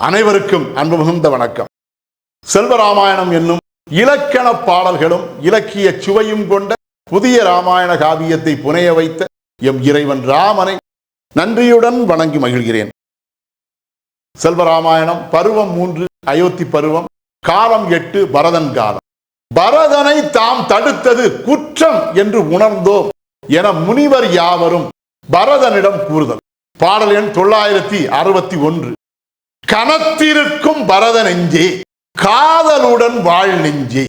அனைவருக்கும் அன்பு மிகுந்த வணக்கம். செல்வராமாயணம் என்னும் இலக்கண பாடல்களும் இலக்கிய சுவையும் கொண்ட புதிய ராமாயண காவியத்தை புனைய வைத்த எம் இறைவன் ராமனை நன்றியுடன் வணங்கி மகிழ்கிறேன். செல்வராமாயணம் பருவம் 3 அயோத்தி பருவம், காலம் 8 பரதன் காலம். பரதனை தாம் தடுத்தது குற்றம் என்று உணர்ந்தோம் என முனிவர் யாவரும் பரதனிடம் கூறுதல். பாடல் எண் 961. கனத்திருக்கும் பரத நெஞ்சே, காதலுடன் வாழ் நெஞ்சே,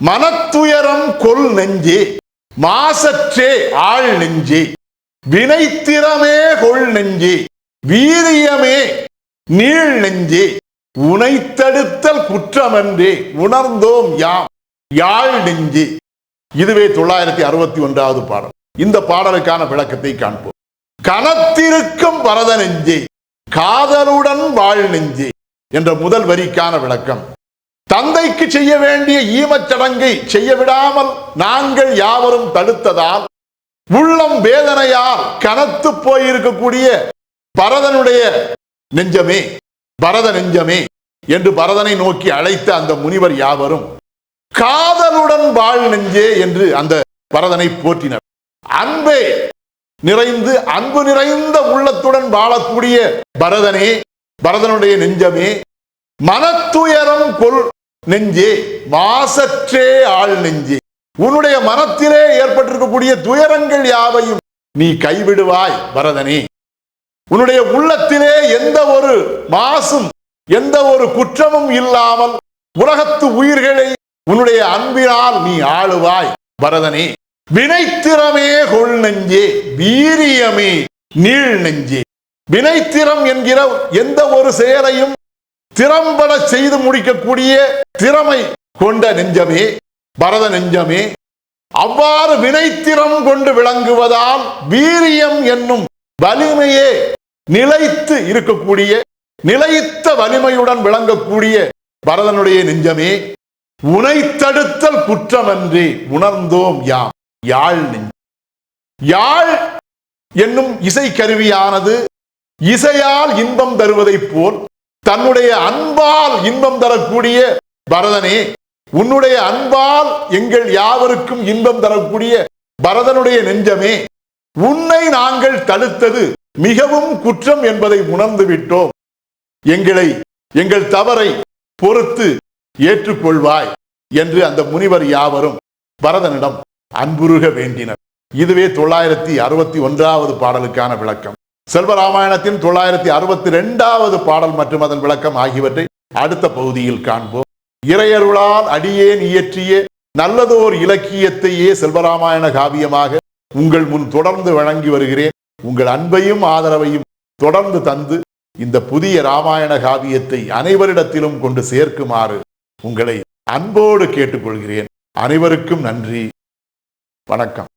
மனத்துயரம் கொல் நெஞ்சே, மாசற்றே ஆள் நெஞ்சே, வினைத்திறமே கொள் நெஞ்சே, வீரியமே நீள் நெஞ்சே, உனைத்தடுத்தல் குற்றமென்றே உணர்ந்தோம் யாம் யாழ் நெஞ்சே. இதுவே 961வது பாடல். இந்த பாடலுக்கான விளக்கத்தை காண்போம். கனத்திருக்கும் பரத நெஞ்சே, காதலுடன் வாழ் நெஞ்சே என்ற முதல் வரிக்கான விளக்கம். தந்தைக்கு செய்ய வேண்டிய ஈமச்சடங்கை செய்ய விடாமல் நாங்கள் யாவரும் தடுத்ததால் உள்ளம் வேதனையால் கனத்து போயிருக்கக்கூடிய பரதனுடைய நெஞ்சமே, பரத நெஞ்சமே என்று பரதனை நோக்கி அழைத்த அந்த முனிவர் யாவரும் காதலுடன் வாழ் நெஞ்சே என்று அந்த பரதனை போற்றினர். அன்பே நிறைந்து அன்பு நிறைந்த உள்ளத்துடன் வாழக்கூடிய பரதனே, பரதனுடைய நெஞ்சமே, மனத்துயரம் கொள் நெஞ்சே, மாசற்றே ஆள் நெஞ்சே, உன்னுடைய மனத்திலே ஏற்பட்டிருக்கக்கூடிய துயரங்கள் யாவையும் நீ கைவிடுவாய் பரதனே. உன்னுடைய உள்ளத்திலே எந்த ஒரு மாசும் எந்த ஒரு குற்றமும் இல்லாமல் உலகத்து உயிர்களை உன்னுடைய அன்பினால் நீ ஆளுவாய் பரதனே. வினைத்திறமே கொள் நெஞ்சே, வீரியமே நீள் நெஞ்சே. வினைத்திறம் என்கிற எந்த ஒரு செயலையும் திறம்பட செய்து முடிக்கக்கூடிய திறமை கொண்ட நெஞ்சமே, பரத நெஞ்சமே. அவ்வாறு வினைத்திறம் கொண்டு விளங்குவதால் வீரியம் என்னும் வலிமையே நிலைத்து இருக்கக்கூடிய, நிலைத்த வலிமையுடன் விளங்கக்கூடிய பரதனுடைய நெஞ்சமே, உனைத்தடுத்தல் குற்றமன்றே உணர்ந்தோம் யாம் யாழ் நெஞ்சே. யாழ் என்னும் இசை கருவியானது இசையால் இன்பம் தருவதை போல் தன்னுடைய அன்பால் இன்பம் தரக்கூடிய பரதனே, உன்னுடைய அன்பால் எங்கள் யாவருக்கும் இன்பம் தரக்கூடிய பரதனுடைய நெஞ்சமே, உன்னை நாங்கள் தடுத்தது மிகவும் குற்றம் என்பதை உணர்ந்து விட்டோம். எங்கள் தவறை பொறுத்து ஏற்றுக்கொள்வாய் என்று அந்த முனிவர் யாவரும் பரதனிடம் அன்புருக வேண்டினர். இதுவே 961வது பாடலுக்கான விளக்கம். செல்வராமாயணத்தின் 962வது பாடல் மற்றும் அதன் விளக்கம் ஆகியவற்றை அடுத்த பகுதியில் காண்போம். இறையருளால் அடியேன் இயற்றிய நல்லதோர் இலக்கியத்தையே செல்வராமாயண காவியமாக உங்கள் முன் தொடர்ந்து வழங்கி வருகிறேன். உங்கள் அன்பையும் ஆதரவையும் தொடர்ந்து தந்து இந்த புதிய ராமாயண காவியத்தை அனைவரிடத்திலும் கொண்டு சேர்க்குமாறு உங்களை அன்போடு கேட்டுக்கொள்கிறேன். அனைவருக்கும் நன்றி, வணக்கம்.